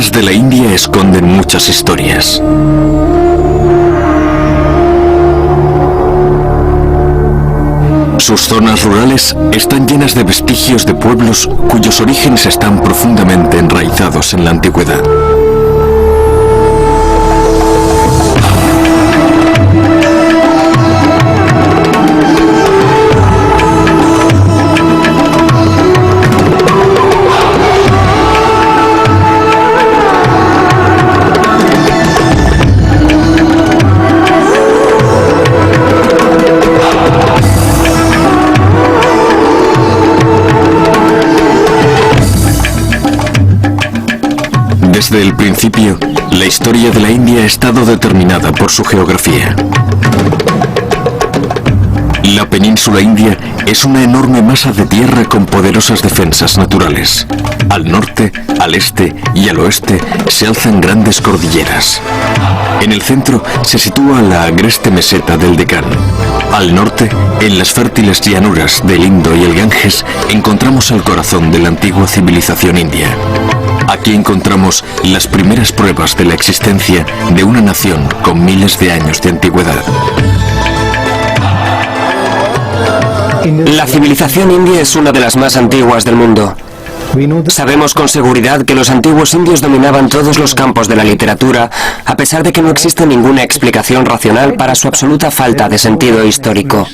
montañas de la India esconden muchas historias. Sus zonas rurales están llenas de vestigios de pueblos cuyos orígenes están profundamente enraizados en la antigüedad. Desde el principio, la historia de la India ha estado determinada por su geografía. La península india es una enorme masa de tierra con poderosas defensas naturales. Al norte, al este y al oeste se alzan grandes cordilleras. En el centro se sitúa la agreste meseta del Deccan. Al norte, en las fértiles llanuras del Indo y el Ganges, encontramos el corazón de la antigua civilización india. Aquí encontramos las primeras pruebas de la existencia de una nación con miles de años de antigüedad. La civilización india es una de las más antiguas del mundo. Sabemos con seguridad que los antiguos indios dominaban todos los campos de la literatura, a pesar de que no existe ninguna explicación racional para su absoluta falta de sentido histórico.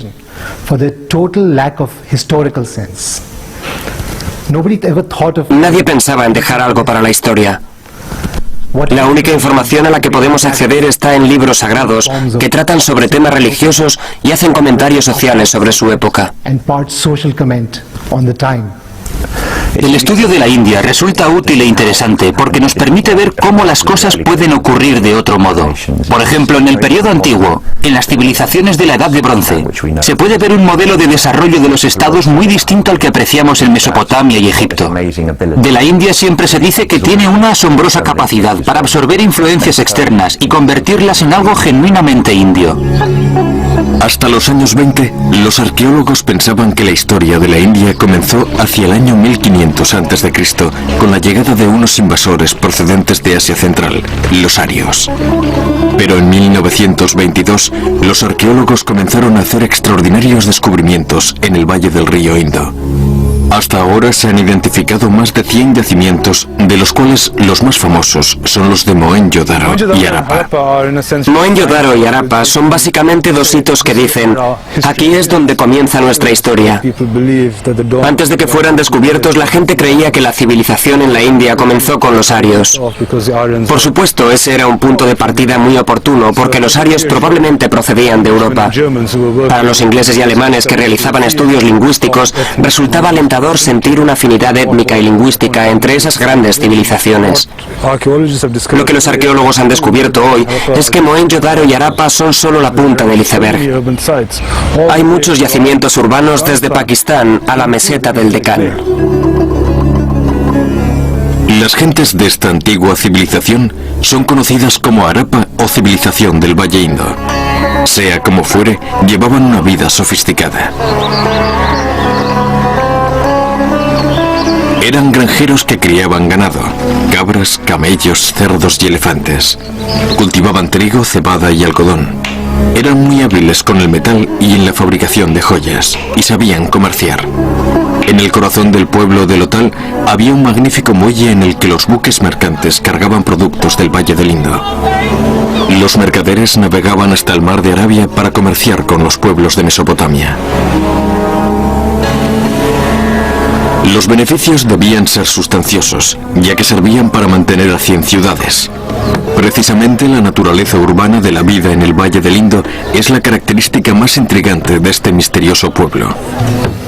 Nadie pensaba en dejar algo para la historia. La única información a la que podemos acceder está en libros sagrados que tratan sobre temas religiosos y hacen comentarios sociales sobre su época. El estudio de la India resulta útil e interesante porque nos permite ver cómo las cosas pueden ocurrir de otro modo. Por ejemplo, en el periodo antiguo, en las civilizaciones de la Edad de Bronce, se puede ver un modelo de desarrollo de los estados muy distinto al que apreciamos en Mesopotamia y Egipto. De la India siempre se dice que tiene una asombrosa capacidad para absorber influencias externas y convertirlas en algo genuinamente indio. Hasta los años 20, los arqueólogos pensaban que la historia de la India comenzó hacia el año 1500 a.C., con la llegada de unos invasores procedentes de Asia Central, los arios. Pero en 1922, los arqueólogos comenzaron a hacer extraordinarios descubrimientos en el valle del río Indo. Hasta ahora se han identificado más de 100 yacimientos, de los cuales los más famosos son los de Mohenjo-Daro y Harappa. Mohenjo-Daro y Harappa son básicamente dos hitos que dicen: aquí es donde comienza nuestra historia. Antes de que fueran descubiertos, la gente creía que la civilización en la India comenzó con los arios. Por supuesto, ese era un punto de partida muy oportuno, porque los arios probablemente procedían de Europa. Para los ingleses y alemanes que realizaban estudios lingüísticos, resultaba alentador sentir una afinidad étnica y lingüística entre esas grandes civilizaciones. Lo que los arqueólogos han descubierto hoy es que Mohenjo-Daro y Harappa son solo la punta del iceberg. Hay muchos yacimientos urbanos desde Pakistán a la meseta del Deccan. Las gentes de esta antigua civilización son conocidas como Harappa o civilización del Valle Indo. Sea como fuere, llevaban una vida sofisticada. Eran granjeros que criaban ganado, cabras, camellos, cerdos y elefantes. Cultivaban trigo, cebada y algodón. Eran muy hábiles con el metal y en la fabricación de joyas, y sabían comerciar. En el corazón del pueblo de Lothal había un magnífico muelle en el que los buques mercantes cargaban productos del Valle del Indo. Los mercaderes navegaban hasta el mar de Arabia para comerciar con los pueblos de Mesopotamia. Los beneficios debían ser sustanciosos, ya que servían para mantener a 100 ciudades. Precisamente la naturaleza urbana de la vida en el Valle del Indo es la característica más intrigante de este misterioso pueblo.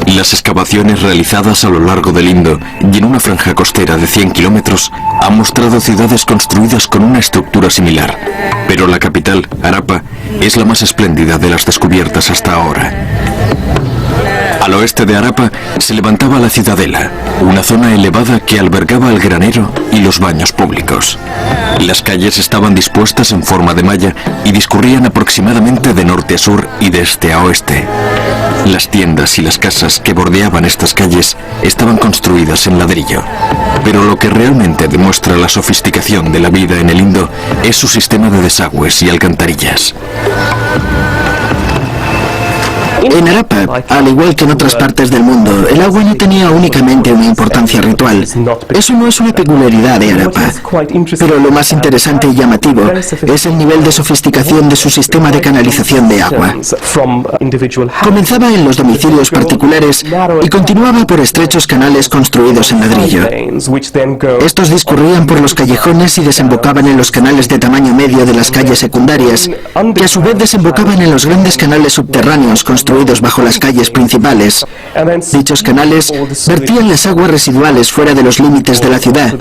Las excavaciones realizadas a lo largo del Indo y en una franja costera de 100 kilómetros han mostrado ciudades construidas con una estructura similar, pero la capital, Harappa, es la más espléndida de las descubiertas hasta ahora. Al oeste de Harappa se levantaba la ciudadela, una zona elevada que albergaba el granero y los baños públicos. Las calles estaban dispuestas en forma de malla y discurrían aproximadamente de norte a sur y de este a oeste. Las tiendas y las casas que bordeaban estas calles estaban construidas en ladrillo. Pero lo que realmente demuestra la sofisticación de la vida en el Indo es su sistema de desagües y alcantarillas. En Harappa, al igual que en otras partes del mundo, el agua no tenía únicamente una importancia ritual. Eso no es una peculiaridad de Harappa. Pero lo más interesante y llamativo es el nivel de sofisticación de su sistema de canalización de agua. Comenzaba en los domicilios particulares y continuaba por estrechos canales construidos en ladrillo. Estos discurrían por los callejones y desembocaban en los canales de tamaño medio de las calles secundarias, que a su vez desembocaban en los grandes canales subterráneos construidos bajo las calles principales. Dichos canales vertían las aguas residuales fuera de los límites de la ciudad,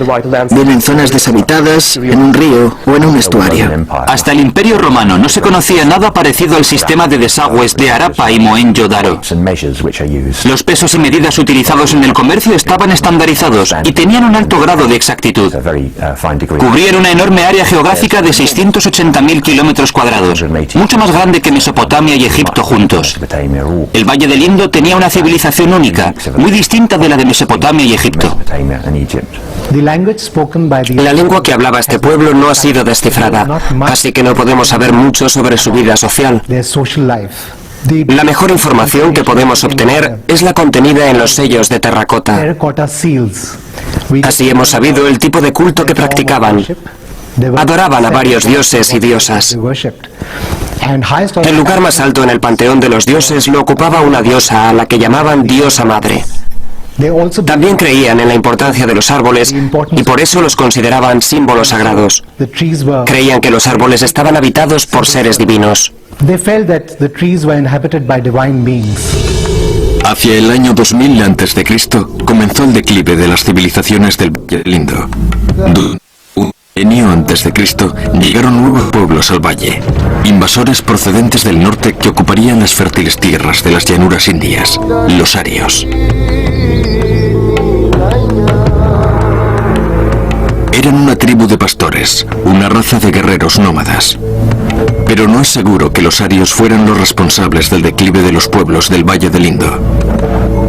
bien en zonas deshabitadas, en un río o en un estuario. Hasta el Imperio Romano no se conocía nada parecido al sistema de desagües de Harappa y Mohenjo-Daro. Los pesos y medidas utilizados en el comercio estaban estandarizados y tenían un alto grado de exactitud. Cubrían una enorme área geográfica de 680.000 kilómetros cuadrados, mucho más grande que Mesopotamia y Egipto juntos. El Valle del Indo tenía una civilización única, muy distinta de la de Mesopotamia y Egipto. La lengua que hablaba este pueblo no ha sido descifrada, así que no podemos saber mucho sobre su vida social. La mejor información que podemos obtener es la contenida en los sellos de terracota. Así hemos sabido el tipo de culto que practicaban. Adoraban a varios dioses y diosas. El lugar más alto en el panteón de los dioses lo ocupaba una diosa a la que llamaban diosa madre. También creían en la importancia de los árboles y por eso los consideraban símbolos sagrados. Creían que los árboles estaban habitados por seres divinos. Hacia el año 2000 a.C. comenzó el declive de las civilizaciones del Valle del Indo. Un milenio antes de Cristo llegaron nuevos pueblos al valle, invasores procedentes del norte que ocuparían las fértiles tierras de las llanuras indias, los arios. Eran una tribu de pastores, una raza de guerreros nómadas. Pero no es seguro que los arios fueran los responsables del declive de los pueblos del Valle del Indo.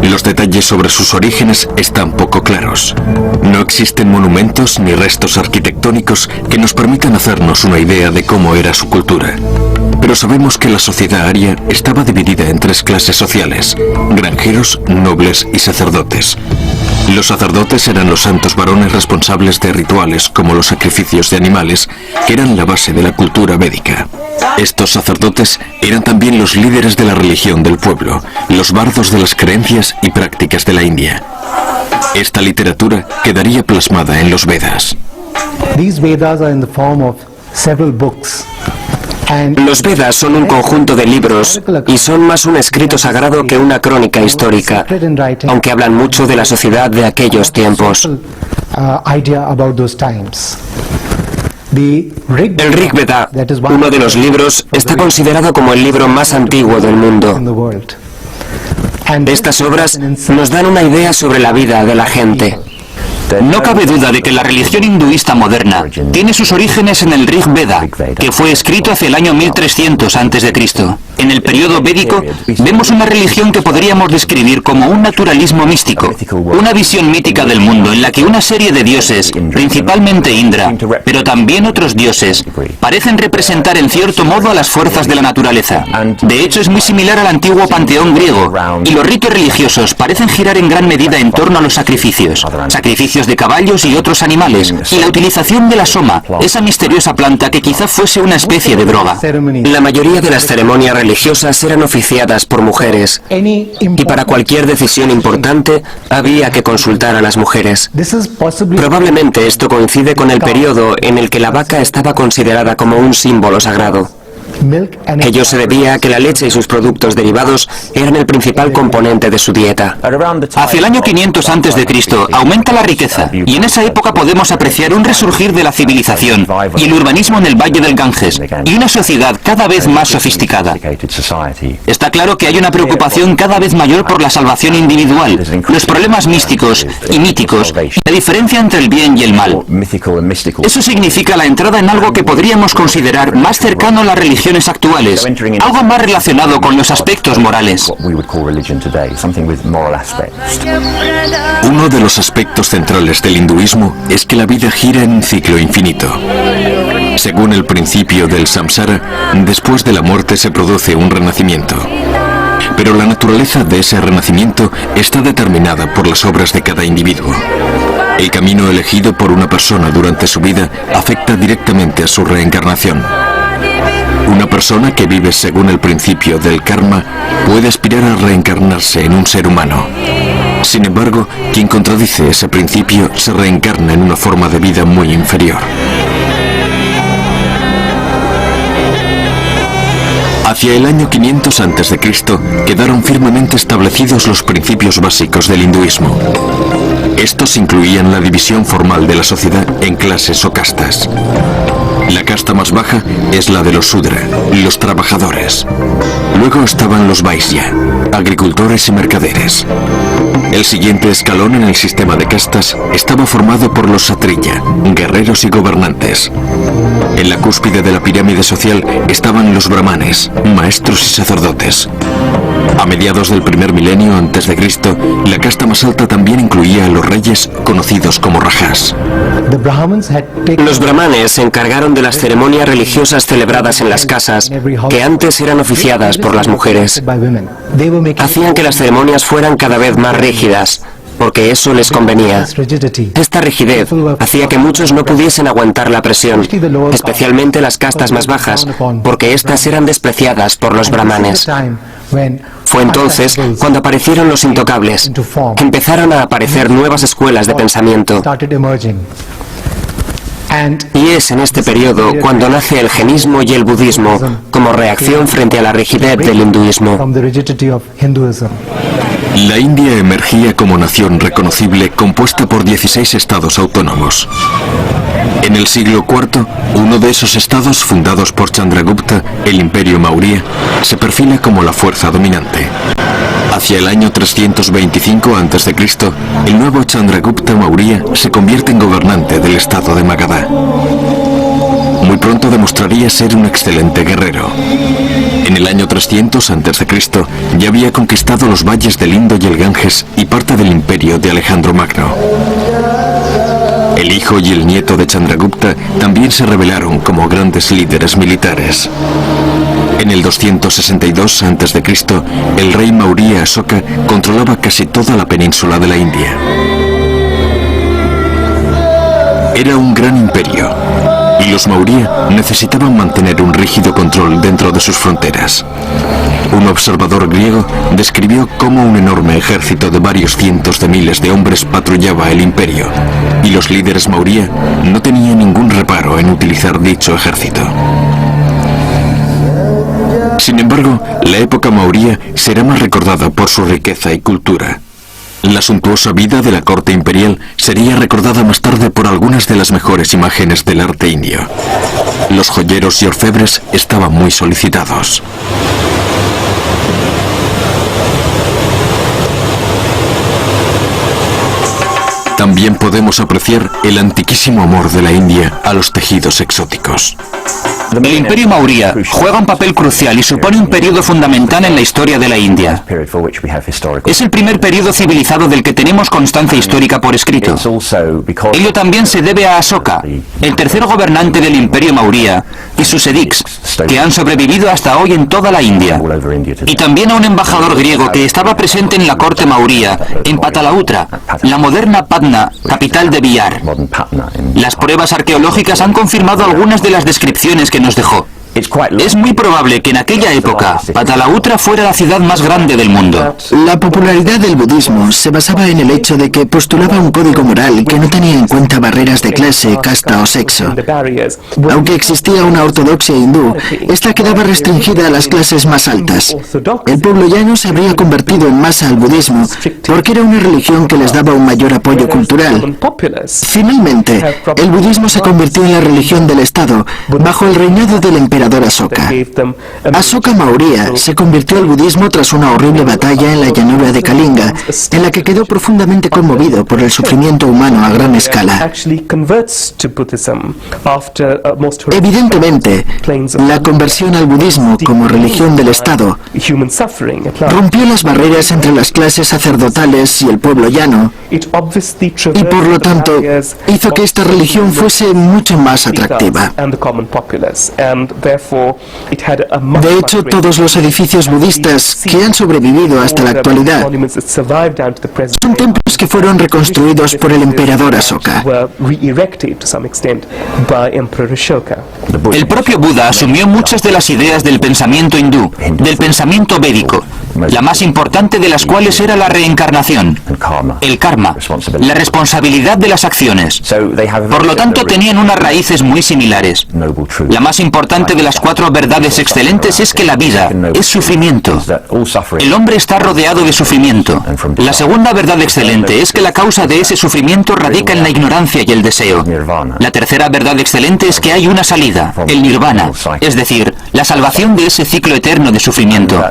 Los detalles sobre sus orígenes están poco claros. No existen monumentos ni restos arquitectónicos que nos permitan hacernos una idea de cómo era su cultura. Pero sabemos que la sociedad aria estaba dividida en tres clases sociales: granjeros, nobles y sacerdotes. Los sacerdotes eran los santos varones responsables de rituales como los sacrificios de animales, que eran la base de la cultura védica. Estos sacerdotes eran también los líderes de la religión del pueblo, los bardos de las creencias y prácticas de la India. Esta literatura quedaría plasmada en los Vedas. Los Vedas son un conjunto de libros y son más un escrito sagrado que una crónica histórica, aunque hablan mucho de la sociedad de aquellos tiempos. El Rig Veda, uno de los libros, está considerado como el libro más antiguo del mundo. Estas obras nos dan una idea sobre la vida de la gente. No cabe duda de que la religión hinduista moderna tiene sus orígenes en el Rig Veda, que fue escrito hacia el año 1300 a.C. En el periodo védico vemos una religión que podríamos describir como un naturalismo místico, una visión mítica del mundo en la que una serie de dioses, principalmente Indra, pero también otros dioses, parecen representar en cierto modo a las fuerzas de la naturaleza. De hecho, es muy similar al antiguo panteón griego, y los ritos religiosos parecen girar en gran medida en torno a los sacrificios de caballos y otros animales, y la utilización de la soma, esa misteriosa planta que quizá fuese una especie de droga. La mayoría de las ceremonias religiosas eran oficiadas por mujeres, y para cualquier decisión importante había que consultar a las mujeres. Probablemente esto coincide con el periodo en el que la vaca estaba considerada como un símbolo sagrado. Ello se debía a que la leche y sus productos derivados eran el principal componente de su dieta. Hacia el año 500 a.C. aumenta la riqueza, y en esa época podemos apreciar un resurgir de la civilización y el urbanismo en el Valle del Ganges, y una sociedad cada vez más sofisticada. Está claro que hay una preocupación cada vez mayor por la salvación individual, los problemas místicos y míticos, y la diferencia entre el bien y el mal. Eso significa la entrada en algo que podríamos considerar más cercano a la religión actuales, algo más relacionado con los aspectos morales. Uno Uno de los aspectos centrales del hinduismo es que la vida gira en un ciclo infinito. Según el principio del samsara, después de la muerte se produce un renacimiento. Pero la naturaleza de ese renacimiento está determinada por las obras de cada individuo. El camino elegido por una persona durante su vida afecta directamente a su reencarnación. Una persona que vive según el principio del karma puede aspirar a reencarnarse en un ser humano. Sin embargo, quien contradice ese principio se reencarna en una forma de vida muy inferior. Hacia el año 500 a.C. quedaron firmemente establecidos los principios básicos del hinduismo. Estos incluían la división formal de la sociedad en clases o castas. La casta más baja es la de los Sudra, los trabajadores. Luego estaban los Vaisya, agricultores y mercaderes. El siguiente escalón en el sistema de castas estaba formado por los Satriya, guerreros y gobernantes. En la cúspide de la pirámide social estaban los brahmanes, maestros y sacerdotes. A mediados del primer milenio a.C., la casta más alta también incluía a los reyes conocidos como rajas. Los brahmanes se encargaron de las ceremonias religiosas celebradas en las casas, que antes eran oficiadas por las mujeres. Hacían que las ceremonias fueran cada vez más rígidas, porque eso les convenía. Esta rigidez hacía que muchos no pudiesen aguantar la presión, especialmente las castas más bajas, porque éstas eran despreciadas por los brahmanes. Fue entonces cuando aparecieron los intocables. Empezaron a aparecer nuevas escuelas de pensamiento. Y es en este periodo cuando nace el jainismo y el budismo como reacción frente a la rigidez del hinduismo. La India emergía como nación reconocible compuesta por 16 estados autónomos. En el siglo IV, uno de esos estados fundados por Chandragupta, el Imperio Maurya, se perfila como la fuerza dominante. Hacia el año 325 a.C., el nuevo Chandragupta Maurya se convierte en gobernante del estado de Magadha. Muy pronto demostraría ser un excelente guerrero. En el año 300 a.C. ya había conquistado los valles del Indo y el Ganges y parte del imperio de Alejandro Magno. El hijo y el nieto de Chandragupta también se rebelaron como grandes líderes militares. En el 262 a.C., el rey Maurya Asoka controlaba casi toda la península de la India. Era un gran imperio, y los Maurya necesitaban mantener un rígido control dentro de sus fronteras. Un observador griego describió cómo un enorme ejército de varios cientos de miles de hombres patrullaba el imperio, y los líderes Maurya no tenían ningún reparo en utilizar dicho ejército. Sin embargo, la época Maurya será más recordada por su riqueza y cultura. La suntuosa vida de la corte imperial sería recordada más tarde por algunas de las mejores imágenes del arte indio. Los joyeros y orfebres estaban muy solicitados. También podemos apreciar el antiquísimo amor de la India a los tejidos exóticos. El Imperio Maurya juega un papel crucial y supone un periodo fundamental en la historia de la India. Es el primer periodo civilizado del que tenemos constancia histórica por escrito. Ello también se debe a Asoka, el tercer gobernante del Imperio Maurya, y sus edicts, que han sobrevivido hasta hoy en toda la India. Y también a un embajador griego que estaba presente en la corte Maurya, en Patalautra, la moderna Patna, capital de Bihar. Las pruebas arqueológicas han confirmado algunas de las descripciones que nos dejó. Es muy probable que en aquella época Patalautra fuera la ciudad más grande del mundo. La popularidad del budismo se basaba en el hecho de que postulaba un código moral que no tenía en cuenta barreras de clase, casta o sexo. Aunque existía una ortodoxia hindú, esta quedaba restringida a las clases más altas. El pueblo llano se habría convertido en masa al budismo porque era una religión que les daba un mayor apoyo cultural. Finalmente, el budismo se convirtió en la religión del Estado bajo el reinado del emperador emperador Asoka. Asoka Maurya se convirtió al budismo tras una horrible batalla en la llanura de Kalinga, en la que quedó profundamente conmovido por el sufrimiento humano a gran escala. Evidentemente, la conversión al budismo como religión del Estado rompió las barreras entre las clases sacerdotales y el pueblo llano, y por lo tanto hizo que esta religión fuese mucho más atractiva. De hecho, todos los edificios budistas que han sobrevivido hasta la actualidad son templos que fueron reconstruidos por el emperador Asoka. El propio Buda asumió muchas de las ideas del pensamiento hindú, del pensamiento védico, la más importante de las cuales era la reencarnación, el karma, la responsabilidad de las acciones. Por lo tanto, tenían unas raíces muy similares. La más importante de las 4 verdades excelentes es que la vida es sufrimiento. El hombre está rodeado de sufrimiento. La segunda verdad excelente es que la causa de ese sufrimiento radica en la ignorancia y el deseo. La tercera verdad excelente es que hay una salida, el nirvana, es decir, la salvación de ese ciclo eterno de sufrimiento.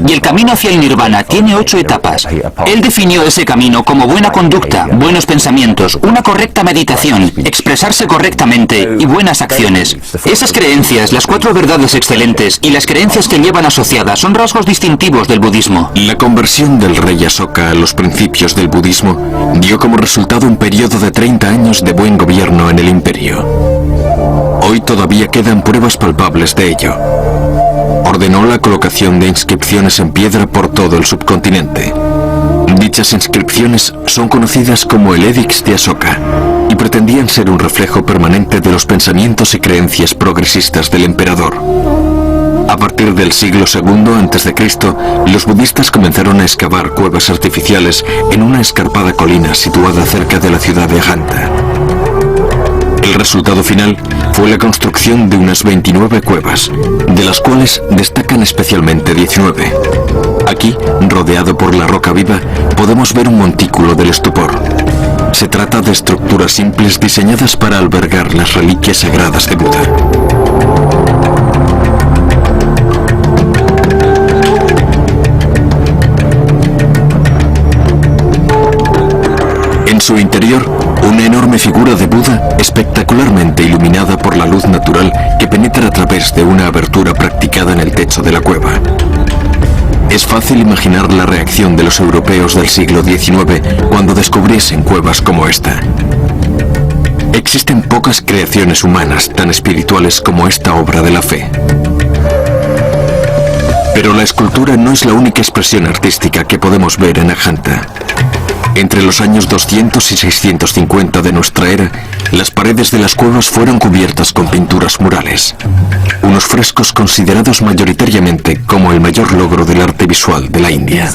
Y el camino hacia el nirvana tiene 8 etapas. Él definió ese camino como buena conducta, buenos pensamientos, una correcta meditación, expresarse correctamente y buenas acciones. Esas creencias, las 4 verdades excelentes y las creencias que llevan asociadas son rasgos distintivos del budismo. La conversión del rey Asoka a los principios del budismo dio como resultado un periodo de 30 años de buen gobierno en el imperio. Hoy todavía quedan pruebas palpables de ello. Ordenó la colocación de inscripciones en piedra por todo el subcontinente. Dichas inscripciones son conocidas como el Edicts de Asoka y pretendían ser un reflejo permanente de los pensamientos y creencias progresistas del emperador. A partir del siglo II a.C., los budistas comenzaron a excavar cuevas artificiales en una escarpada colina situada cerca de la ciudad de Ajanta. El resultado final fue la construcción de unas 29 cuevas, de las cuales destacan especialmente 19. Aquí, rodeado por la roca viva, podemos ver un montículo del estupor. Se trata de estructuras simples diseñadas para albergar las reliquias sagradas de Buda. En su interior, una enorme figura de Buda espectacularmente iluminada por la luz natural que penetra a través de una abertura practicada en el techo de la cueva. Es fácil imaginar la reacción de los europeos del siglo XIX cuando descubriesen cuevas como esta. Existen pocas creaciones humanas tan espirituales como esta obra de la fe. Pero la escultura no es la única expresión artística que podemos ver en Ajanta. Entre los años 200 y 650 de nuestra era, las paredes de las cuevas fueron cubiertas con pinturas murales. Unos frescos considerados mayoritariamente como el mayor logro del arte visual de la India.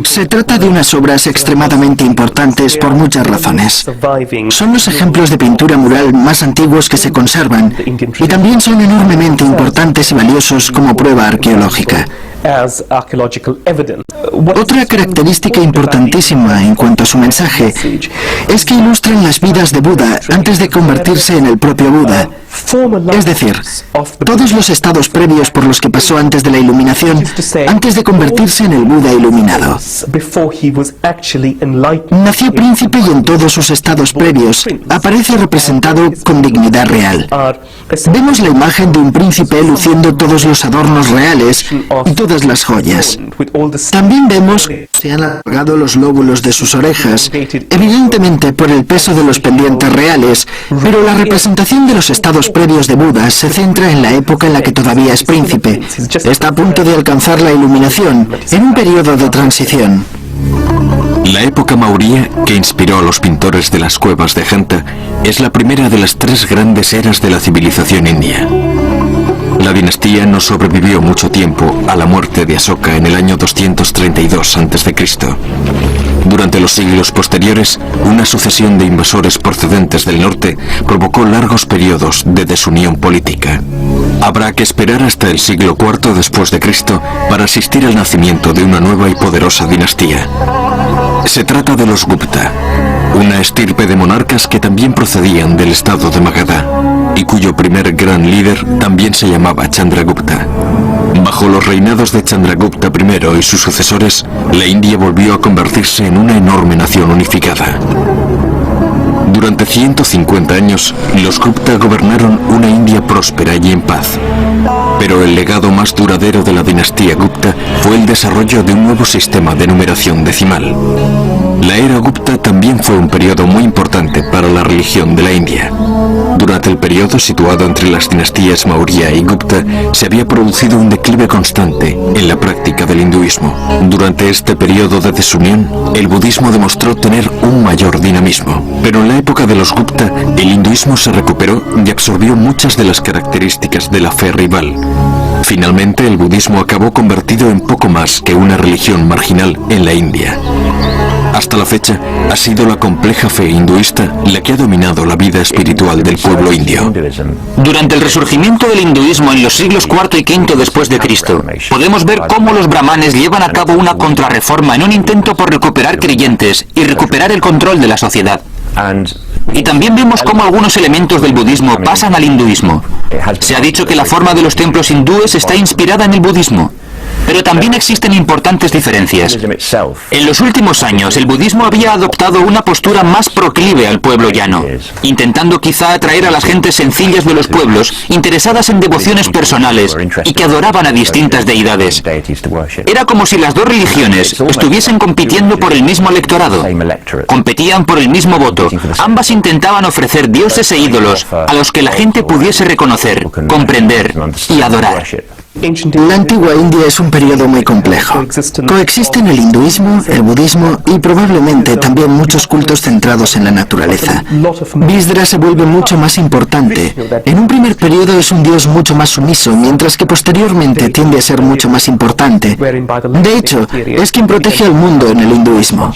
Se trata de unas obras extremadamente importantes por muchas razones. Son los ejemplos de pintura mural más antiguos que se conservan y también son enormemente importantes y valiosos como prueba arqueológica. Otra característica importantísima en cuanto a su mensaje es que ilustran las vidas de Buda antes de convertirse en el propio Buda. Es decir, todos los estados previos por los que pasó antes de la iluminación, antes de convertirse en el Buda iluminado. Nació príncipe y en todos sus estados previos aparece representado con dignidad real. Vemos la imagen de un príncipe luciendo todos los adornos reales y todas las joyas. También vemos que se han alargado los lóbulos de sus orejas, evidentemente por el peso de los pendientes reales, pero la representación de los estados previos de Buda se centra en la época en la que todavía es príncipe. Está a punto de alcanzar la iluminación, en un periodo de transición. La época Maurya, que inspiró a los pintores de las cuevas de Ajanta, es la primera de las 3 grandes eras de la civilización india. La dinastía no sobrevivió mucho tiempo a la muerte de Asoka en el año 232 a.C. Durante los siglos posteriores, una sucesión de invasores procedentes del norte provocó largos periodos de desunión política. Habrá que esperar hasta el siglo IV después de Cristo para asistir al nacimiento de una nueva y poderosa dinastía. Se trata de los Gupta, una una estirpe de monarcas que también procedían del estado de Magadha, y cuyo primer gran líder también se llamaba Chandragupta. Bajo los reinados de Chandragupta I y sus sucesores, la India volvió a convertirse en una enorme nación unificada. Durante 150 años, los Gupta gobernaron una India próspera y en paz. Pero el legado más duradero de la dinastía Gupta fue el desarrollo de un nuevo sistema de numeración decimal. La era Gupta también fue un periodo muy importante para la religión de la India. Durante el periodo situado entre las dinastías Maurya y Gupta, se había producido un declive constante en la práctica del hinduismo. Durante este periodo de desunión, el budismo demostró tener un mayor dinamismo. Pero en la época de los Gupta, el hinduismo se recuperó y absorbió muchas de las características de la fe rival. Finalmente, el budismo acabó convertido en poco más que una religión marginal en la India. Hasta la fecha, ha sido la compleja fe hinduista la que ha dominado la vida espiritual del pueblo indio. Durante el resurgimiento del hinduismo en los siglos IV y V después de Cristo, podemos ver cómo los brahmanes llevan a cabo una contrarreforma en un intento por recuperar creyentes y recuperar el control de la sociedad. Y también vemos cómo algunos elementos del budismo pasan al hinduismo. Se ha dicho que la forma de los templos hindúes está inspirada en el budismo. Pero también existen importantes diferencias. En los últimos años, el budismo había adoptado una postura más proclive al pueblo llano, intentando quizá atraer a las gentes sencillas de los pueblos, interesadas en devociones personales y que adoraban a distintas deidades. Era como si las dos religiones estuviesen compitiendo por el mismo electorado. Competían por el mismo voto. Ambas intentaban ofrecer dioses e ídolos a los que la gente pudiese reconocer, comprender y adorar. La antigua India es un periodo muy complejo. Coexisten el hinduismo, el budismo y probablemente también muchos cultos centrados en la naturaleza. Visdra se vuelve mucho más importante. En un primer periodo es un dios mucho más sumiso, mientras que posteriormente tiende a ser mucho más importante. De hecho, es quien protege al mundo en el hinduismo.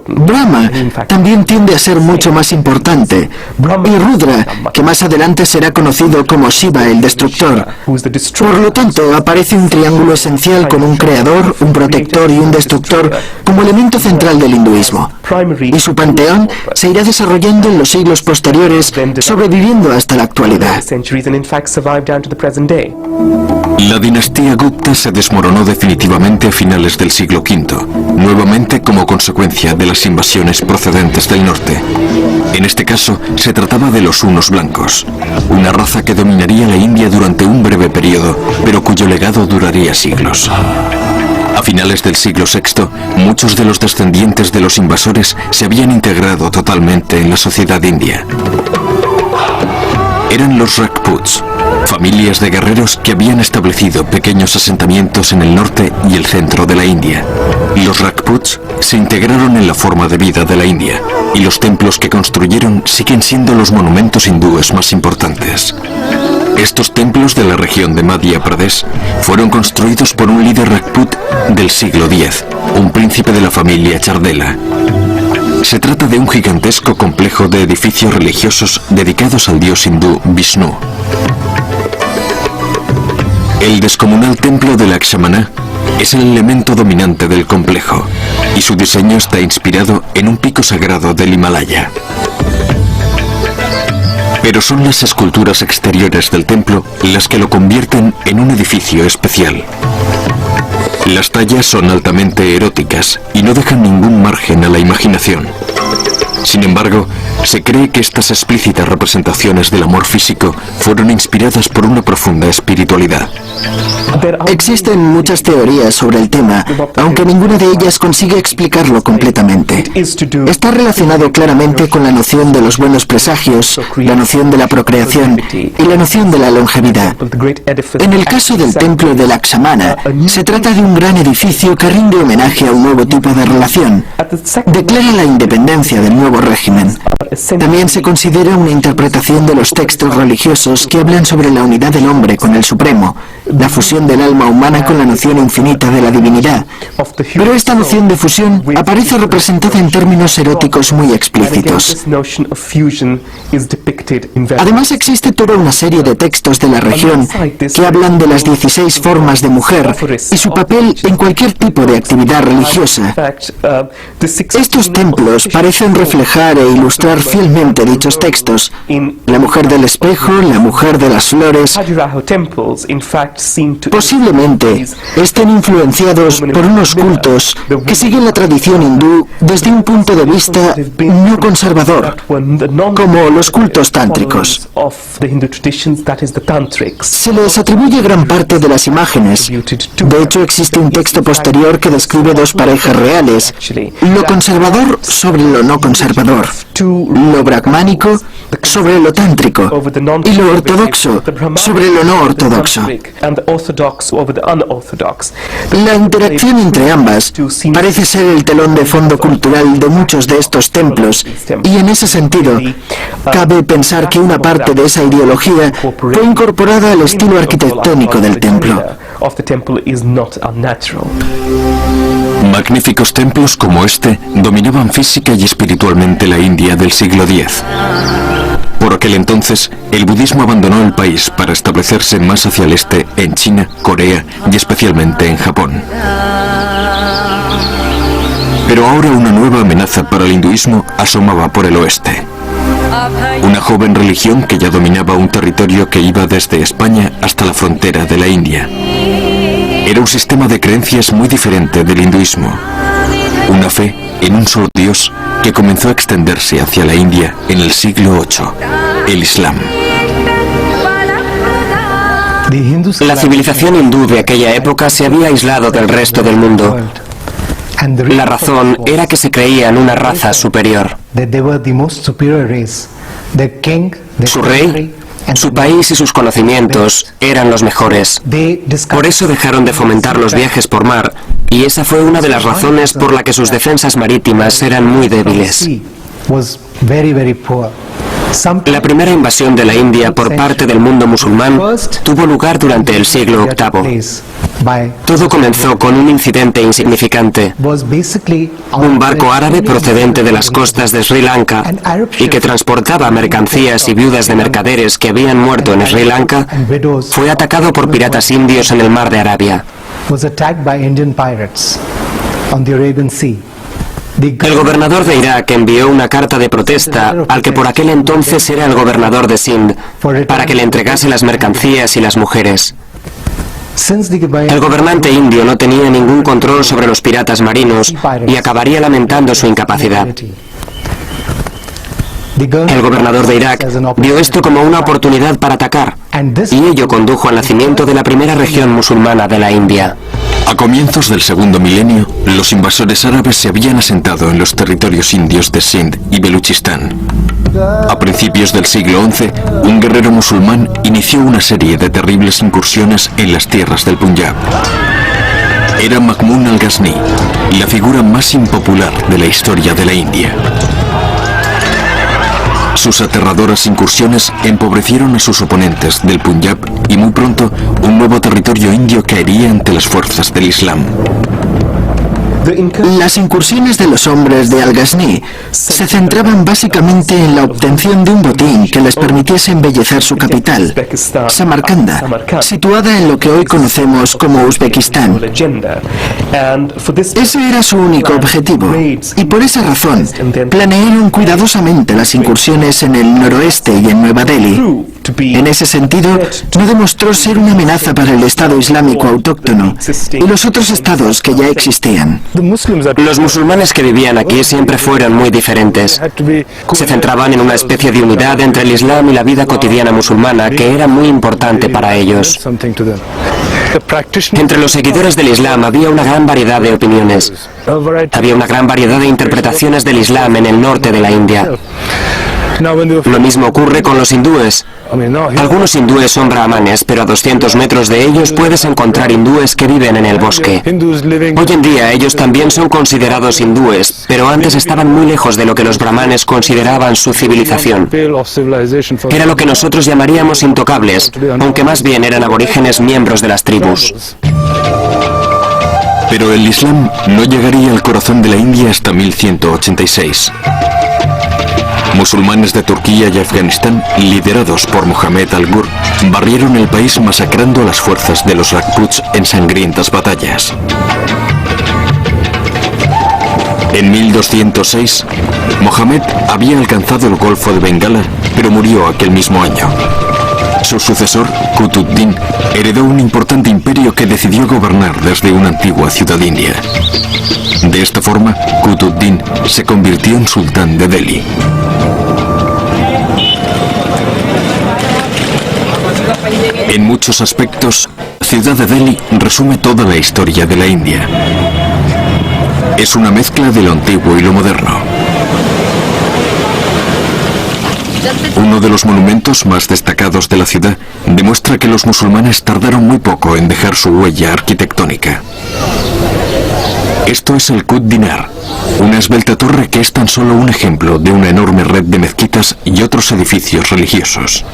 Brahma también tiende a ser mucho más importante. Y Rudra, que más adelante será conocido como Shiva el Destructor. Por lo tanto, aparece un triángulo esencial con un creador, un protector y un destructor como elemento central del hinduismo. Y su panteón se irá desarrollando en los siglos posteriores, sobreviviendo hasta la actualidad. La dinastía Gupta se desmoronó definitivamente a finales del siglo V, nuevamente como consecuencia de las invasiones procedentes del norte. En este caso, se trataba de los hunos blancos, una raza que dominaría la India durante un breve periodo, pero cuyo legado duraría siglos. A finales del siglo VI, muchos de los descendientes de los invasores se habían integrado totalmente en la sociedad india. Eran los Rajputs, familias de guerreros que habían establecido pequeños asentamientos en el norte y el centro de la India. Los Rajputs se integraron en la forma de vida de la India, y los templos que construyeron siguen siendo los monumentos hindúes más importantes. Estos templos de la región de Madhya Pradesh fueron construidos por un líder Rajput del siglo X, un príncipe de la familia Chardela. Se trata de un gigantesco complejo de edificios religiosos dedicados al dios hindú Vishnu. El descomunal templo de Lakshmana es el elemento dominante del complejo, y su diseño está inspirado en un pico sagrado del Himalaya. Pero son las esculturas exteriores del templo las que lo convierten en un edificio especial. Las tallas son altamente eróticas y no dejan ningún margen a la imaginación. Sin embargo, se cree que estas explícitas representaciones del amor físico fueron inspiradas por una profunda espiritualidad. Existen muchas teorías sobre el tema, aunque ninguna de ellas consigue explicarlo completamente. Está relacionado claramente con la noción de los buenos presagios, la noción de la procreación y la noción de la longevidad. En el caso del templo de Lakshmana, se trata de un gran edificio que rinde homenaje a un nuevo tipo de relación. Declara la independencia del nuevo régimen. También se considera una interpretación de los textos religiosos que hablan sobre la unidad del hombre con el Supremo, la fusión del alma humana con la noción infinita de la divinidad. Pero esta noción de fusión aparece representada en términos eróticos muy explícitos. Además existe toda una serie de textos de la región que hablan de las 16 formas de mujer y su papel en cualquier tipo de actividad religiosa. Estos templos parecen reflejar e ilustrar fielmente dichos textos. La mujer del espejo, la mujer de las flores, posiblemente estén influenciados por unos cultos que siguen la tradición hindú desde un punto de vista no conservador, como los cultos tántricos. Se les atribuye gran parte de las imágenes. De hecho, existe un texto posterior que describe dos parejas reales, lo conservador sobre lo no conservador, lo brahmánico sobre lo tántrico y lo ortodoxo sobre lo no ortodoxo. La interacción entre ambas parece ser el telón de fondo cultural de muchos de estos templos, y en ese sentido cabe pensar que una parte de esa ideología fue incorporada al estilo arquitectónico del templo. Magníficos templos como este dominaban física y espiritualmente la India del siglo X. Por aquel entonces, el budismo abandonó el país para establecerse más hacia el este, en China, Corea y especialmente en Japón. Pero ahora una nueva amenaza para el hinduismo asomaba por el oeste. Una joven religión que ya dominaba un territorio que iba desde España hasta la frontera de la India. Era un sistema de creencias muy diferente del hinduismo. Una fe en un solo Dios que comenzó a extenderse hacia la India en el siglo VIII, el Islam. La civilización hindú de aquella época se había aislado del resto del mundo. La razón era que se creían una raza superior. Su rey, su país y sus conocimientos eran los mejores. Por eso dejaron de fomentar los viajes por mar, y esa fue una de las razones por la que sus defensas marítimas eran muy débiles. La primera invasión de la India por parte del mundo musulmán tuvo lugar durante el siglo VIII. Todo comenzó con un incidente insignificante. Un barco árabe procedente de las costas de Sri Lanka y que transportaba mercancías y viudas de mercaderes que habían muerto en Sri Lanka fue atacado por piratas indios en el mar de Arabia. El gobernador de Irak envió una carta de protesta al que por aquel entonces era el gobernador de Sindh para que le entregase las mercancías y las mujeres. El gobernante indio no tenía ningún control sobre los piratas marinos y acabaría lamentando su incapacidad. El gobernador de Irak vio esto como una oportunidad para atacar, y ello condujo al nacimiento de la primera región musulmana de la India. A comienzos del segundo milenio, los invasores árabes se habían asentado en los territorios indios de Sindh y Beluchistán. A principios del siglo XI, un guerrero musulmán inició una serie de terribles incursiones en las tierras del Punjab. Era Mahmud al-Ghazni, la figura más impopular de la historia de la India. Sus aterradoras incursiones empobrecieron a sus oponentes del Punjab y muy pronto un nuevo territorio indio caería ante las fuerzas del Islam. Las incursiones de los hombres de Al-Ghazni se centraban básicamente en la obtención de un botín que les permitiese embellecer su capital, Samarcanda, situada en lo que hoy conocemos como Uzbekistán. Ese era su único objetivo, y por esa razón planearon cuidadosamente las incursiones en el noroeste y en Nueva Delhi. En ese sentido, no demostró ser una amenaza para el Estado Islámico autóctono y los otros estados que ya existían. Los musulmanes que vivían aquí siempre fueron muy diferentes. Se centraban en una especie de unidad entre el Islam y la vida cotidiana musulmana que era muy importante para ellos. Entre los seguidores del Islam había una gran variedad de opiniones. Había una gran variedad de interpretaciones del Islam en el norte de la India. Lo mismo ocurre con los hindúes. Algunos hindúes son brahmanes, pero a 200 metros de ellos puedes encontrar hindúes que viven en el bosque. Hoy en día ellos también son considerados hindúes, pero antes estaban muy lejos de lo que los brahmanes consideraban su civilización. Era lo que nosotros llamaríamos intocables, aunque más bien eran aborígenes miembros de las tribus. Pero el Islam no llegaría al corazón de la India hasta 1186. Musulmanes de Turquía y Afganistán, liderados por Mohammed al-Ghur, barrieron el país masacrando a las fuerzas de los Rajputs en sangrientas batallas. En 1206, Mohammed había alcanzado el Golfo de Bengala, pero murió aquel mismo año. Su sucesor, Qutb-ud-Din, heredó un importante imperio que decidió gobernar desde una antigua ciudad india. De esta forma, Qutb-ud-Din se convirtió en sultán de Delhi. En muchos aspectos, Ciudad de Delhi resume toda la historia de la India. Es una mezcla de lo antiguo y lo moderno. Uno de los monumentos más destacados de la ciudad demuestra que los musulmanes tardaron muy poco en dejar su huella arquitectónica. Esto es el Qutb Minar, una esbelta torre que es tan solo un ejemplo de una enorme red de mezquitas y otros edificios religiosos.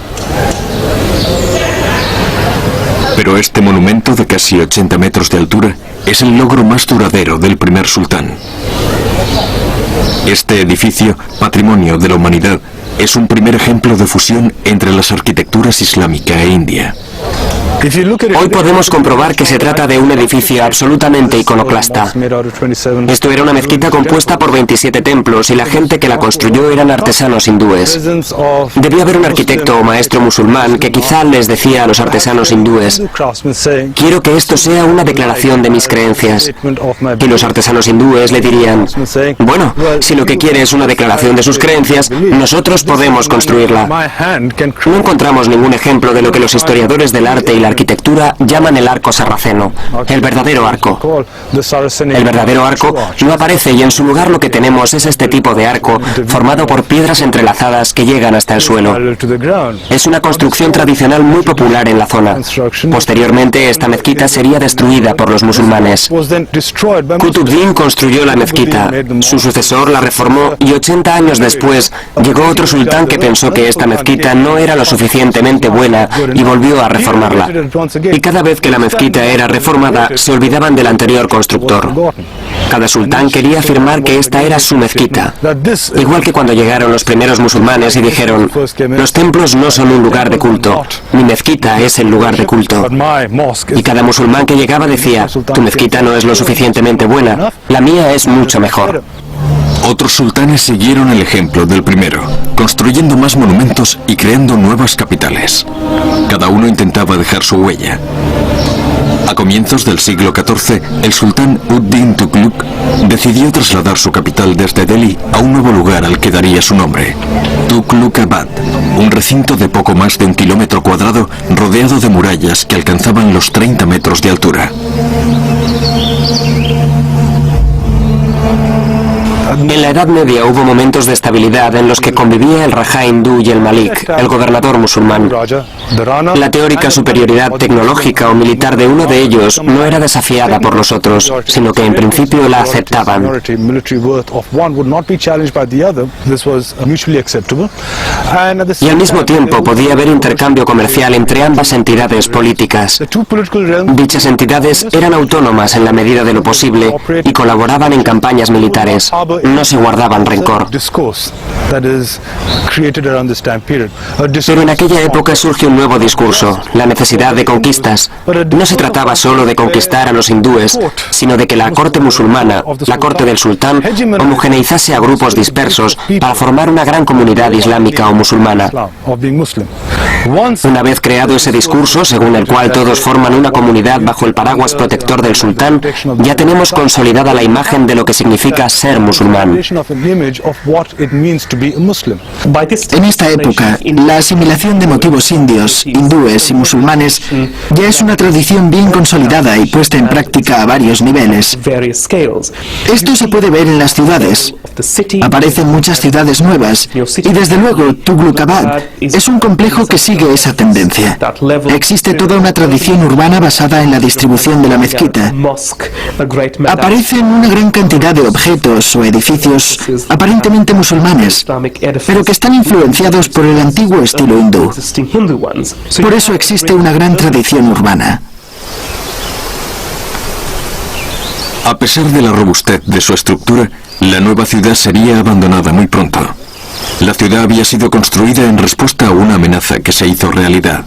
Pero este monumento de casi 80 metros de altura es el logro más duradero del primer sultán. Este edificio, patrimonio de la humanidad, es un primer ejemplo de fusión entre las arquitecturas islámica e india. Hoy podemos comprobar que se trata de un edificio absolutamente iconoclasta. Esto era una mezquita compuesta por 27 templos y la gente que la construyó eran artesanos hindúes. Debió haber un arquitecto o maestro musulmán que quizá les decía a los artesanos hindúes: quiero que esto sea una declaración de mis creencias. Y los artesanos hindúes le dirían: bueno, si lo que quiere es una declaración de sus creencias, nosotros podemos construirla. No encontramos ningún ejemplo de lo que los historiadores del arte y la arquitectura llaman el arco sarraceno, el verdadero arco. El verdadero arco no aparece y en su lugar lo que tenemos es este tipo de arco formado por piedras entrelazadas que llegan hasta el suelo. Es una construcción tradicional muy popular en la zona. Posteriormente esta mezquita sería destruida por los musulmanes. Qutb-ud-Din construyó la mezquita, su sucesor la reformó y 80 años después llegó otro sultán que pensó que esta mezquita no era lo suficientemente buena y volvió a reformarla. Y cada vez que la mezquita era reformada, se olvidaban del anterior constructor. Cada sultán quería afirmar que esta era su mezquita. Igual que cuando llegaron los primeros musulmanes y dijeron: los templos no son un lugar de culto, mi mezquita es el lugar de culto. Y cada musulmán que llegaba decía: tu mezquita no es lo suficientemente buena, la mía es mucho mejor. Otros sultanes siguieron el ejemplo del primero, construyendo más monumentos y creando nuevas capitales. Cada uno intentaba dejar su huella. A comienzos del siglo XIV, el sultán ud-Din Tughluq decidió trasladar su capital desde Delhi a un nuevo lugar al que daría su nombre, Tughlaq-Abad, un recinto de poco más de 1 kilómetro cuadrado rodeado de murallas que alcanzaban los 30 metros de altura. En la Edad Media hubo momentos de estabilidad en los que convivía el Rajá hindú y el Malik, el gobernador musulmán. La teórica superioridad tecnológica o militar de uno de ellos no era desafiada por los otros, sino que en principio la aceptaban. Y al mismo tiempo podía haber intercambio comercial entre ambas entidades políticas. Dichas entidades eran autónomas en la medida de lo posible y colaboraban en campañas militares. No se guardaban rencor. Pero en aquella época surge un nuevo discurso, la necesidad de conquistas. No se trataba solo de conquistar a los hindúes, sino de que la corte musulmana, la corte del sultán, homogeneizase a grupos dispersos para formar una gran comunidad islámica o musulmana. Una vez creado ese discurso, según el cual todos forman una comunidad bajo el paraguas protector del sultán, ya tenemos consolidada la imagen de lo que significa ser musulmán. En esta época, la asimilación de motivos indios, hindúes y musulmanes ya es una tradición bien consolidada y puesta en práctica a varios niveles. Esto se puede ver en las ciudades. Aparecen muchas ciudades nuevas y desde luego Tughlaq-Abad es un complejo que sigue esa tendencia. Existe toda una tradición urbana basada en la distribución de la mezquita. Aparecen una gran cantidad de objetos o edificios aparentemente musulmanes, pero que están influenciados por el antiguo estilo hindú. Por eso existe una gran tradición urbana. A pesar de la robustez de su estructura, la nueva ciudad sería abandonada muy pronto. La ciudad había sido construida en respuesta a una amenaza que se hizo realidad.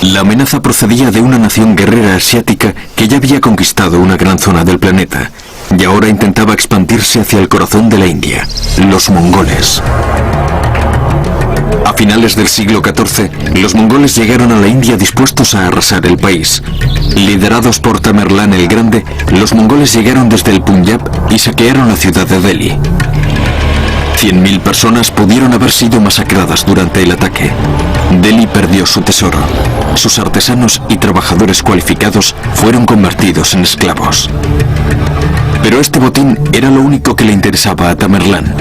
La amenaza procedía de una nación guerrera asiática que ya había conquistado una gran zona del planeta y ahora intentaba expandirse hacia el corazón de la India, los mongoles. A finales del siglo XIV, los mongoles llegaron a la India dispuestos a arrasar el país. Liderados por Tamerlán el Grande, los mongoles llegaron desde el Punjab y saquearon la ciudad de Delhi. 100.000 personas pudieron haber sido masacradas durante el ataque. Delhi perdió su tesoro. Sus artesanos y trabajadores cualificados fueron convertidos en esclavos. Pero este botín era lo único que le interesaba a Tamerlán.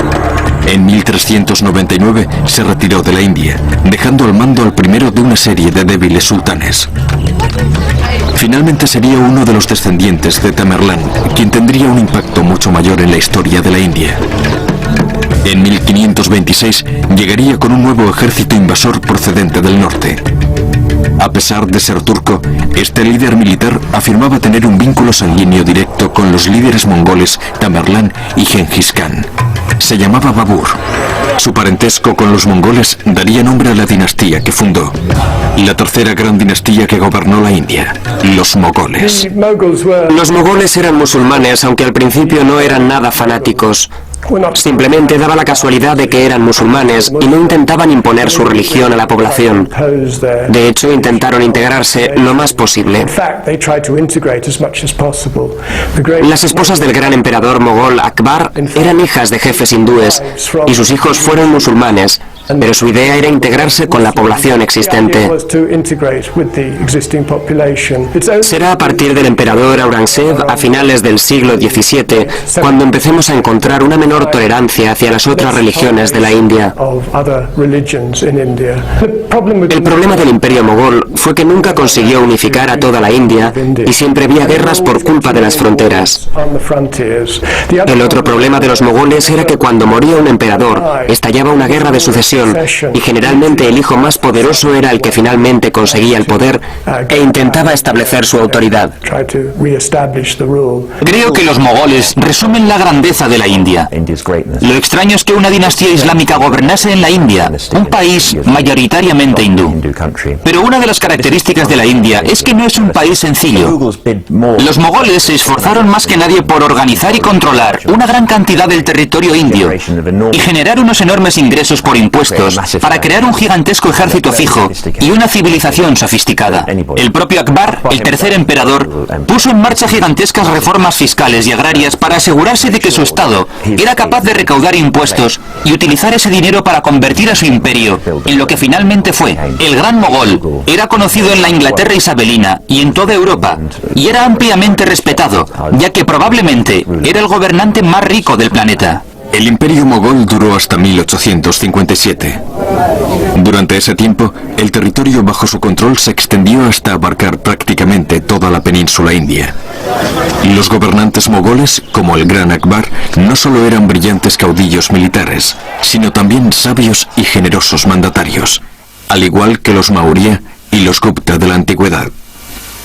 En 1399 se retiró de la India, dejando al mando al primero de una serie de débiles sultanes. Finalmente sería uno de los descendientes de Tamerlán, quien tendría un impacto mucho mayor en la historia de la India. En 1526 llegaría con un nuevo ejército invasor procedente del norte. A pesar de ser turco, este líder militar afirmaba tener un vínculo sanguíneo directo con los líderes mongoles Tamerlán y Gengis Khan. Se llamaba Babur. Su parentesco con los mongoles daría nombre a la dinastía que fundó, la tercera gran dinastía que gobernó la India, los mogoles. Los mogoles eran musulmanes, aunque al principio no eran nada fanáticos. Simplemente daba la casualidad de que eran musulmanes y no intentaban imponer su religión a la población. De hecho, intentaron integrarse lo más posible. Las esposas del gran emperador mogol Akbar eran hijas de jefes hindúes y sus hijos fueron musulmanes, pero su idea era integrarse con la población existente. Será a partir del emperador Aurangzeb a finales del siglo XVII cuando empecemos a encontrar una menor tolerancia hacia las otras religiones de la India. El problema del imperio mogol fue que nunca consiguió unificar a toda la India y siempre había guerras por culpa de las fronteras. El otro problema de los mogoles era que cuando moría un emperador, estallaba una guerra de sucesión y generalmente el hijo más poderoso era el que finalmente conseguía el poder e intentaba establecer su autoridad. Creo que los mogoles resumen la grandeza de la India. Lo extraño es que una dinastía islámica gobernase en la India, un país mayoritariamente hindú. Pero una de las características de la India es que no es un país sencillo. Los mogoles se esforzaron más que nadie por organizar y controlar una gran cantidad del territorio indio y generar unos enormes ingresos por impuestos para crear un gigantesco ejército fijo y una civilización sofisticada. El propio Akbar, el tercer emperador, puso en marcha gigantescas reformas fiscales y agrarias para asegurarse de que su estado era capaz de recaudar impuestos y utilizar ese dinero para convertir a su imperio en lo que finalmente fue el Gran Mogol. Era conocido en la Inglaterra isabelina y en toda Europa y era ampliamente respetado, ya que probablemente era el gobernante más rico del planeta. El imperio mogol duró hasta 1857. Durante ese tiempo, el territorio bajo su control se extendió hasta abarcar prácticamente toda la península india. Los gobernantes mogoles, como el gran Akbar, no solo eran brillantes caudillos militares, sino también sabios y generosos mandatarios, al igual que los Maurya y los Gupta de la antigüedad.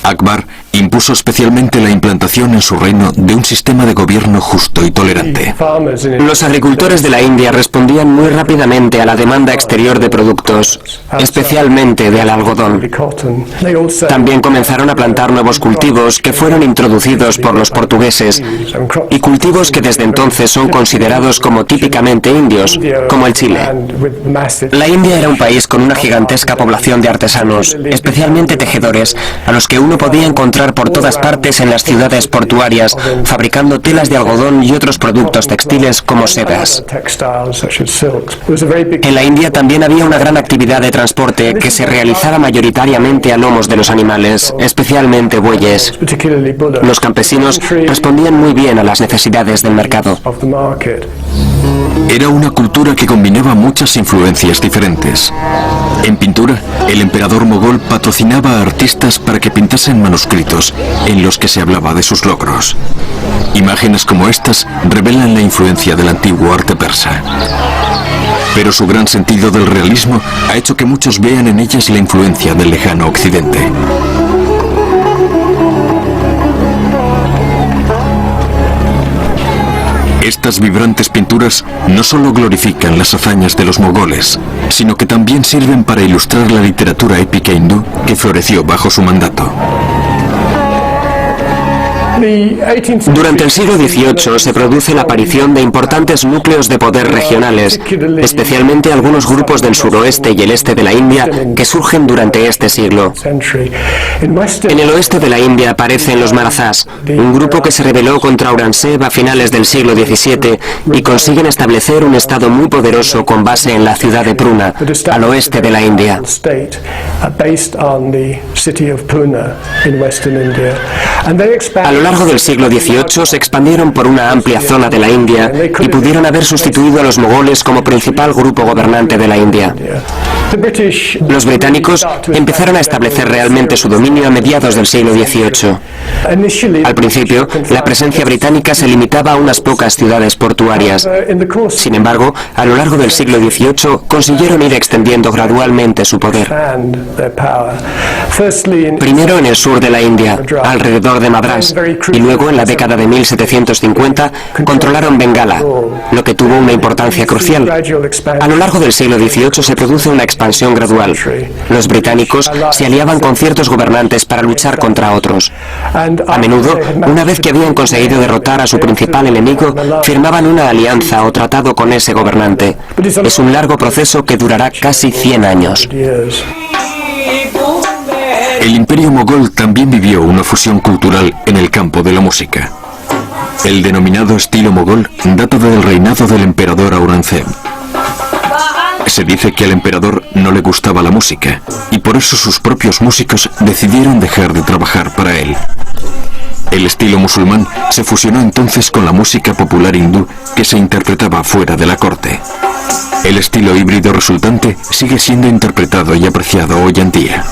Akbar impuso especialmente la implantación en su reino de un sistema de gobierno justo y tolerante. Los agricultores de la India respondían muy rápidamente a la demanda exterior de productos, especialmente del algodón. También comenzaron a plantar nuevos cultivos que fueron introducidos por los portugueses y cultivos que desde entonces son considerados como típicamente indios, como el chile. La India era un país con una gigantesca población de artesanos, especialmente tejedores, a los que uno podía encontrar encontrar por todas partes en las ciudades portuarias, fabricando telas de algodón y otros productos textiles como sedas. En la India también había una gran actividad de transporte que se realizaba mayoritariamente a lomos de los animales, especialmente bueyes. Los campesinos respondían muy bien a las necesidades del mercado. Era una cultura que combinaba muchas influencias diferentes. En pintura, el emperador mogol patrocinaba a artistas para que pintasen manuscritos en los que se hablaba de sus logros. Imágenes como estas revelan la influencia del antiguo arte persa. Pero su gran sentido del realismo ha hecho que muchos vean en ellas la influencia del lejano occidente. Estas vibrantes pinturas no solo glorifican las hazañas de los mogoles, sino que también sirven para ilustrar la literatura épica hindú que floreció bajo su mandato. Durante el siglo XVIII se produce la aparición de importantes núcleos de poder regionales, especialmente algunos grupos del suroeste y el este de la India que surgen durante este siglo. En el oeste de la India aparecen los Marathas, un grupo que se rebeló contra Aurangzeb a finales del siglo XVII y consiguen establecer un estado muy poderoso con base en la ciudad de Pune, al oeste de la India. A lo largo del siglo XVIII se expandieron por una amplia zona de la India y pudieron haber sustituido a los mogoles como principal grupo gobernante de la India. Los británicos empezaron a establecer realmente su dominio a mediados del siglo XVIII. Al principio, la presencia británica se limitaba a unas pocas ciudades portuarias. Sin embargo, a lo largo del siglo XVIII consiguieron ir extendiendo gradualmente su poder. Primero en el sur de la India, alrededor de Madrás, y luego en la década de 1750 controlaron Bengala, lo que tuvo una importancia crucial. A lo largo del siglo XVIII se produce una expansión gradual. Los británicos se aliaban con ciertos gobernantes para luchar contra otros. A menudo, una vez que habían conseguido derrotar a su principal enemigo, firmaban una alianza o tratado con ese gobernante. Es un largo proceso que durará casi 100 años. El imperio mogol también vivió una fusión cultural en el campo de la música. El denominado estilo mogol data del reinado del emperador Aurangzeb. Se dice que al emperador no le gustaba la música y por eso sus propios músicos decidieron dejar de trabajar para él. El estilo musulmán se fusionó entonces con la música popular hindú que se interpretaba fuera de la corte. El estilo híbrido resultante sigue siendo interpretado y apreciado hoy en día.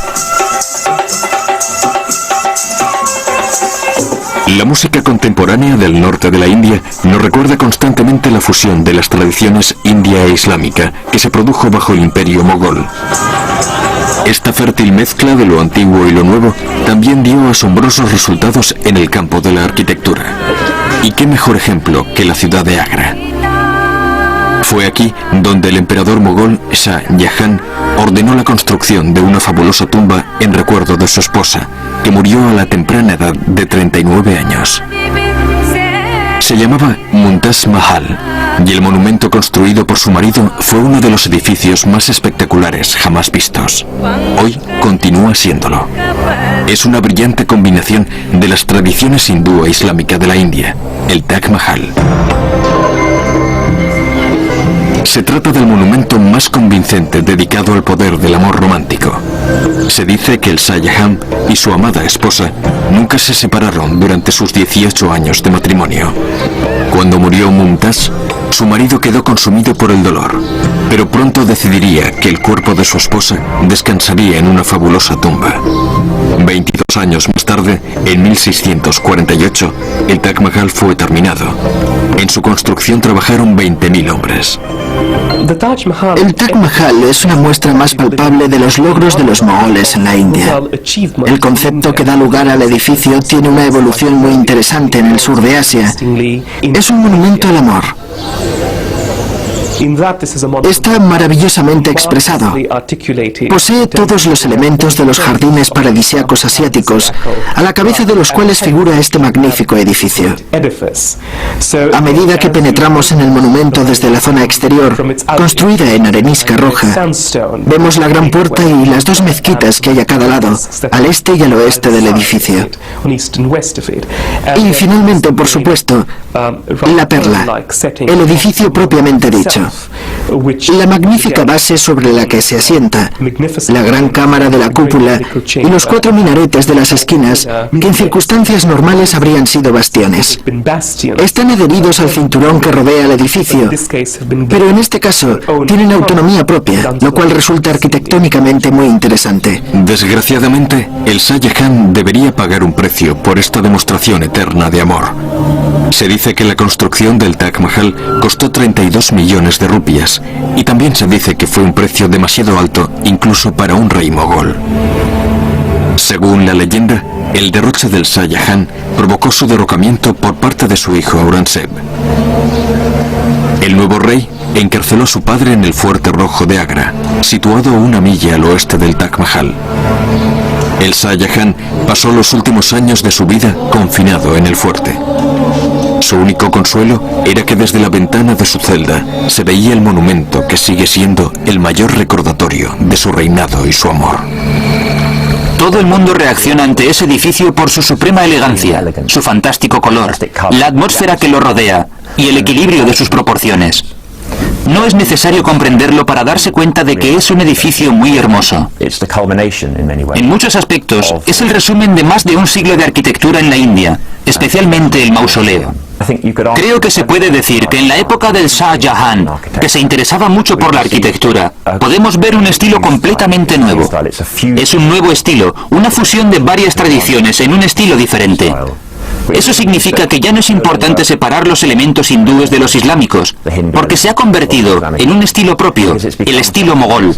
La música contemporánea del norte de la India nos recuerda constantemente la fusión de las tradiciones india e islámica que se produjo bajo el imperio mogol. Esta fértil mezcla de lo antiguo y lo nuevo también dio asombrosos resultados en el campo de la arquitectura. ¿Y qué mejor ejemplo que la ciudad de Agra? Fue aquí donde el emperador mogol Shah Jahan ordenó la construcción de una fabulosa tumba en recuerdo de su esposa, que murió a la temprana edad de 39 años. Se llamaba Mumtaz Mahal, y el monumento construido por su marido fue uno de los edificios más espectaculares jamás vistos. Hoy continúa siéndolo. Es una brillante combinación de las tradiciones hindú e islámica de la India, el Taj Mahal. Se trata del monumento más convincente dedicado al poder del amor romántico. Se dice que el Shah Jahan y su amada esposa nunca se separaron durante sus 18 años de matrimonio. Cuando murió Mumtaz, su marido quedó consumido por el dolor, pero pronto decidiría que el cuerpo de su esposa descansaría en una fabulosa tumba. 22 años más tarde, en 1648, el Taj Mahal fue terminado. En su construcción trabajaron 20.000 hombres. El Taj Mahal es una muestra más palpable de los logros de los mogoles en la India. El concepto que da lugar al edificio tiene una evolución muy interesante en el sur de Asia. Es un monumento al amor. Está maravillosamente expresado. Posee todos los elementos de los jardines paradisíacos asiáticos, a la cabeza de los cuales figura este magnífico edificio. A medida que penetramos en el monumento desde la zona exterior, construida en arenisca roja, vemos la gran puerta y las dos mezquitas que hay a cada lado, al este y al oeste del edificio. Y finalmente, por supuesto, la perla, el edificio propiamente dicho. La magnífica base sobre la que se asienta, la gran cámara de la cúpula y los 4 minaretes de las esquinas que en circunstancias normales habrían sido bastiones. Están adheridos al cinturón que rodea el edificio, pero en este caso tienen autonomía propia, lo cual resulta arquitectónicamente muy interesante. Desgraciadamente, el Shah Jahan debería pagar un precio por esta demostración eterna de amor. Se dice que la construcción del Taj Mahal costó 32 millones de rupias, y también se dice que fue un precio demasiado alto incluso para un rey mogol. Según la leyenda, el derroche del Shah Jahan provocó su derrocamiento por parte de su hijo Aurangzeb. El nuevo rey encarceló a su padre en el Fuerte Rojo de Agra, situado a 1 milla al oeste del Taj Mahal. El Shah Jahan pasó los últimos años de su vida confinado en el fuerte. Su único consuelo era que desde la ventana de su celda se veía el monumento que sigue siendo el mayor recordatorio de su reinado y su amor. Todo el mundo reacciona ante ese edificio por su suprema elegancia, su fantástico color, la atmósfera que lo rodea y el equilibrio de sus proporciones. No es necesario comprenderlo para darse cuenta de que es un edificio muy hermoso. En muchos aspectos, es el resumen de más de un siglo de arquitectura en la India, especialmente el mausoleo. Creo que se puede decir que en la época del Shah Jahan, que se interesaba mucho por la arquitectura, podemos ver un estilo completamente nuevo. Es un nuevo estilo, una fusión de varias tradiciones en un estilo diferente. Eso significa que ya no es importante separar los elementos hindúes de los islámicos, porque se ha convertido en un estilo propio, el estilo mogol.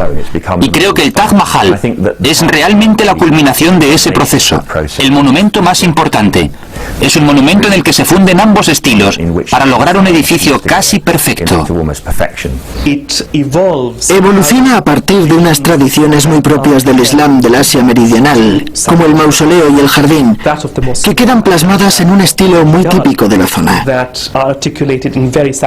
Y creo que el Taj Mahal es realmente la culminación de ese proceso, el monumento más importante. Es un monumento en el que se funden ambos estilos para lograr un edificio casi perfecto. Evoluciona a partir de unas tradiciones muy propias del Islam del Asia meridional, como el mausoleo y el jardín, que quedan plasmadas en un estilo muy típico de la zona.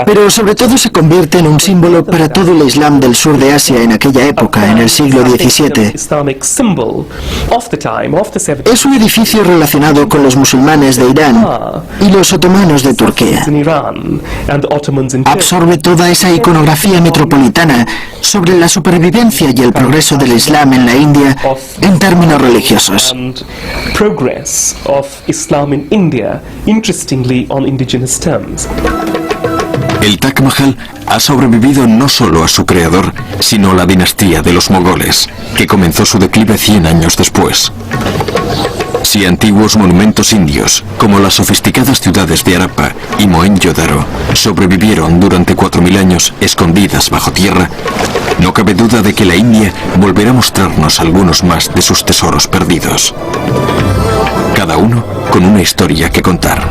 Pero sobre todo se convierte en un símbolo para todo el Islam del sur de Asia en aquella época, en el siglo XVII. Es un edificio relacionado con los musulmanes de Irán y los otomanos de Turquía. Absorbe toda esa iconografía metropolitana sobre la supervivencia y el progreso del Islam en la India en términos religiosos. El Taj Mahal ha sobrevivido no solo a su creador, sino a la dinastía de los mogoles, que comenzó su declive 100 años después. Si antiguos monumentos indios, como las sofisticadas ciudades de Harappa y Mohenjo-Daro, sobrevivieron durante 4000 años escondidas bajo tierra, no cabe duda de que la India volverá a mostrarnos algunos más de sus tesoros perdidos. Cada uno con una historia que contar.